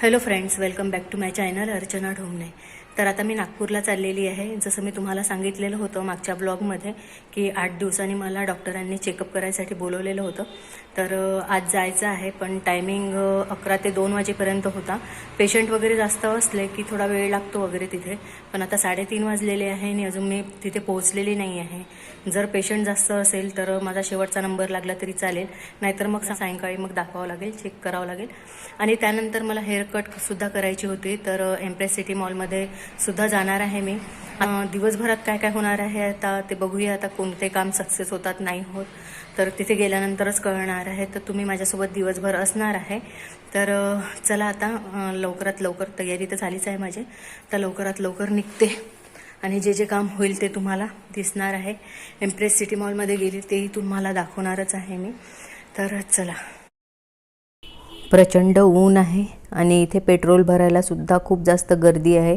Hello friends, welcome back to my channel Archana Dhomane. तर आता मी नागपूरला चाललेली आहे. जसं मी तुम्हाला सांगितलेलं होतं मागच्या ब्लॉगमध्ये की 8 दिवसांनी मला डॉक्टरांनी चेकअप करायसाठी बोलवलेलं होतं. तर आज जायचं आहे, पण टायमिंग 11 ते 2 वाजेपर्यंत होता. पेशंट वगैरे जास्त असले की थोडा वेळ लागतो वगैरे तिथे, पण आता 3:30 वाजलेले आहे आणि अजून मी तिथे पोहोचलेली नाही आहे. जर पेशंट जास्त असेल तर माझा शेवटचा नंबर लागला तरी चालेल, नाहीतर मग सायंकाळी मग दाखवावं लागेल, चेक करावं लागेल. आणि त्यानंतर मला हेअर कटसुद्धा करायची होती. तर एम्प्रेस सिटी मॉलमध्ये सुद्धा जाणार आहे मी. दिवसभरात काय काय होणार आहे आता ते बघूया. आता कोणते काम सक्सेस होतात नाही होत तर तिथे गेल्यानंतरच कळणार आहे. तर तुम्ही माझ्यासोबत दिवसभर असणार आहे. तर चला आता लवकरात लवकर, तयारी तर झालीच आहे माझी, तर लवकरात लवकर निघते आणि जे जे काम होईल ते तुम्हाला दिसणार आहे. एम्प्रेस सिटी मॉलमध्ये गेली तेही तुम्हाला दाखवणारच आहे मी. तर चला. प्रचंड ऊन आहे आणि इथे पेट्रोल भरायला सुद्धा खूप जास्त गर्दी आहे.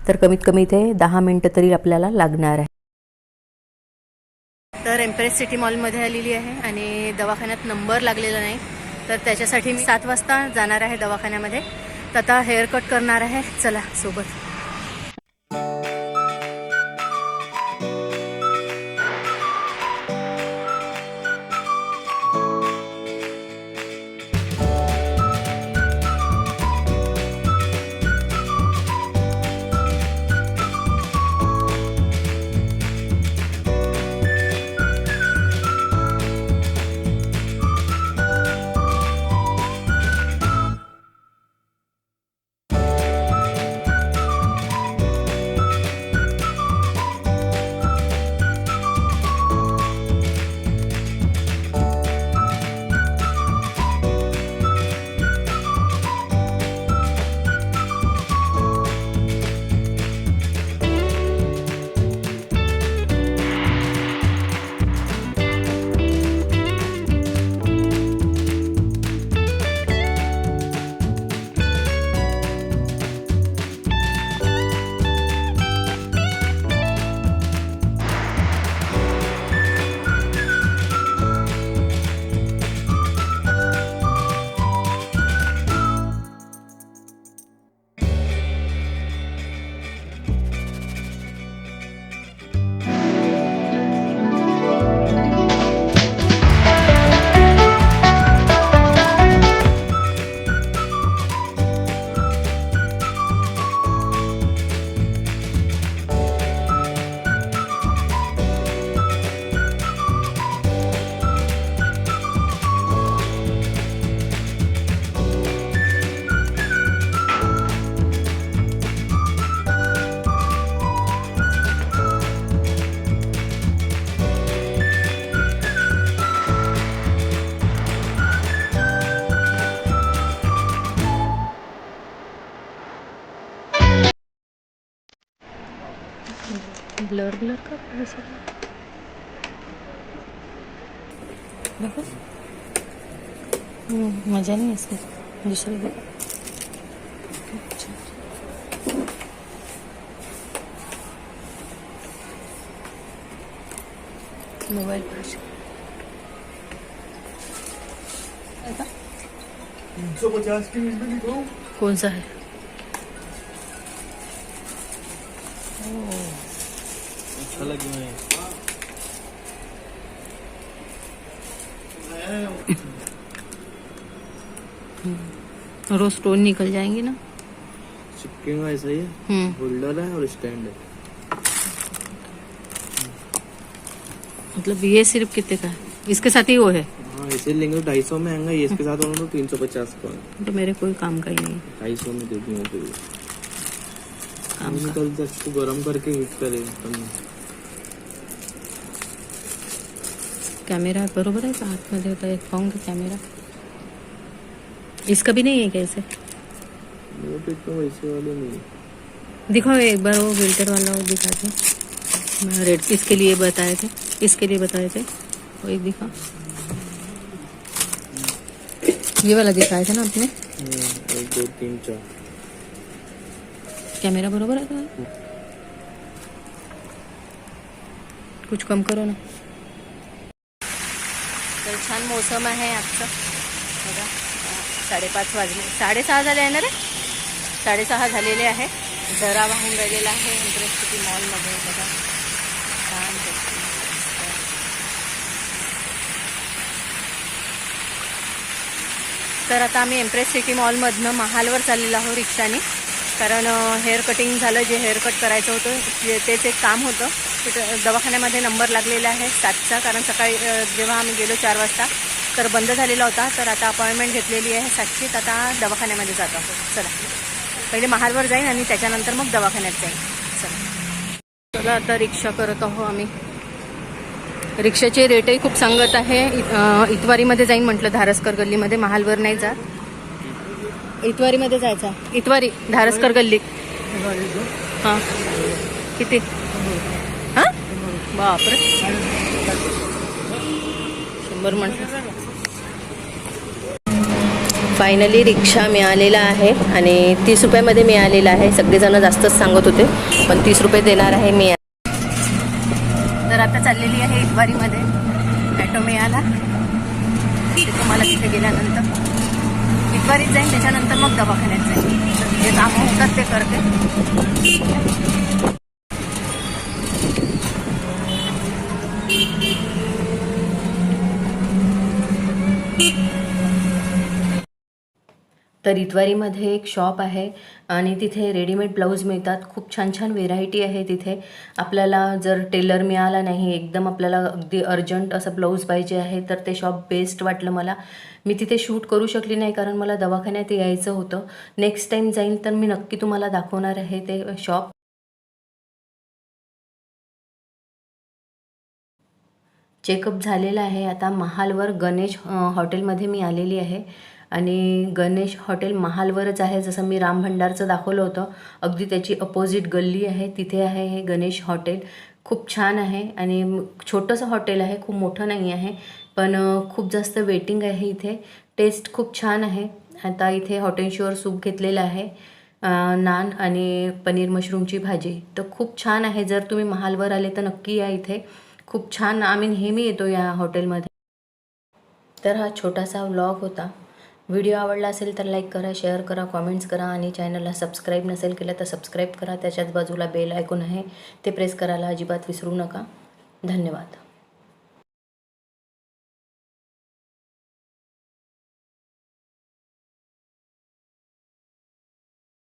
तर कमीत कमी इथे 10 मिनिटं तरी आपल्याला लागणार आहे. तर एम्प्रेस सिटी मॉलमध्ये आलेली आहे आणि दवाखान्यात नंबर लागलेला नाही, तर त्याच्यासाठी मी 7 वाजता जाणार आहे दवाखान्यामध्ये. तर आता हेअर कट करणार आहे. चला सोबत. ब्लर ब्लर का देखो, मजा नहीं इसमें. दूसरे मोबाइल पर 350 की इसमें दिखाओ. कौन सा है? अच्छा लगी मैं. रोज स्टोन निकल जाएंगे ना. चिपकेगा ऐसा ही है. होल्डर है और स्टैंड है. मतलब ये सिर्फ कितने का है? इसके साथ ही वो है? हाँ, इसे लेंगे तो 250 में आएगा. ये इसके साथ होना तो 350 का है. तो मेरे कोई काम का ही नहीं. 250 में दे दूंगा फिर. काम का निकल तक इसको गर्म करके यूज करे. कॅमेरा बरोबर आहे का? हातमध्ये होता एक पाहूंगा कॅमेरा. इसका भी नहीं है कैसे? वो तो इतना वैसे वाले नहीं. दिखाओ एक बार वो फिल्टर वाला वो दिखा दो. रेड इसके लिए बताए थे, इसके लिए बताए थे. वो एक दिखा, ये वाला दिखाया था ना आपने. 1 2 3 4. कॅमेरा बरोबर आहे का? कुछ कम करो ना. तर छान मौसम आहे आजचं बघा. 5:30 वाजले, 6:30 झाले आहे ना रे. 6:30 झालेले आहे. झरा वाहून राहिलेला आहे एम्प्रेस सिटी मॉलमध्ये बघा. छान पैकी. तर आता आम्ही एम्प्रेस सिटी मॉलमधनं महालवर चाललेलो आहोत रिक्षाने. कारण हेअर कटिंग झालं, जे हेअर कट करायचं होतं तेच एक काम होतं. तिथं दवाखान्यामध्ये नंबर लागलेला आहे 7चा. कारण सकाळी जेव्हा आम्ही गेलो 4 वाजता तर बंद झालेला होता. तर आता अपॉइंटमेंट घेतलेली आहे 7ची. तर आता दवाखान्यामध्ये जात आहोत. चला पहिले महालवर जाईन आणि त्याच्यानंतर मग दवाखान्यात जाईन. चला आता रिक्षा करत आहोत आम्ही. रिक्षाचे रेटही खूप सांगत आहे. इतवारीमध्ये जाईन म्हटलं, धारसकर गल्लीमध्ये. महालवर नाही जात, इतवारीमध्ये जायचं. इतवारी धारसकर गल्ली. हां किती? हां बापरे, 100 म्हटलं. फायनली रिक्षा मिळालेला आहे आणि 30 रुपयामध्ये मिळालेला आहे. सगळेजण जास्तच सांगत होते पण 30 रुपये देणार आहे मी. तर आता चाललेली आहे इतवारीमध्ये. ॲटो मिळाला ते तुम्हाला तिथे गेल्यानंतर इतवारीत जाईन, त्याच्यानंतर मग दवाखान्यात जाईन. जे कामं होतात ते करते. तर इतवारीमध्ये एक शॉप आहे आणि तिथे रेडीमेड ब्लाऊज मिळतात. खूप छान छान व्हेरायटी आहे तिथे. आपल्याला जर टेलर मिळाला नाही, एकदम आपल्याला अगदी अर्जंट असं ब्लाऊज पाहिजे आहे, तर ते शॉप बेस्ट वाटलं मला. मी तिथे शूट करू शकली नाही कारण मला दवाखान्यात यायचं होतं. नेक्स्ट टाईम जाईन तर मी नक्की तुम्हाला दाखवणार आहे ते शॉप. चेकअप झालेला आहे. आता महालवर गणेश हॉटेलमध्ये मी आलेली आहे आणि गणेश हॉटेल महालवरच आहे. जसं मी राम भंडारचं दाखवलं होतं, अगदी त्याची अपोजिट गल्ली आहे, तिथे आहे हे गणेश हॉटेल. खूप छान आहे आणि छोटंसं हॉटेल आहे, खूप मोठं नाही आहे. पण खूप जास्त वेटिंग आहे इथे. टेस्ट खूप छान आहे. आता इथे हॉट अँड शुअर सूप घेतलेलं आहे, नान आणि पनीर मशरूमची भाजी. तर खूप छान आहे. जर तुम्ही महालवर आले तर नक्की या इथे. खूप छान, आम्ही नेहमी येतो या हॉटेलमध्ये. तर हा छोटासा व्लॉग होता. व्हिडिओ आवडला असेल तर लाईक करा, शेअर करा, कॉमेंट्स करा आणि चॅनलला सबस्क्राईब नसेल केलं तर सबस्क्राईब करा. त्याच्याच बाजूला बेल आयकॉन आहे, ते प्रेस करायला अजिबात विसरू नका. धन्यवाद.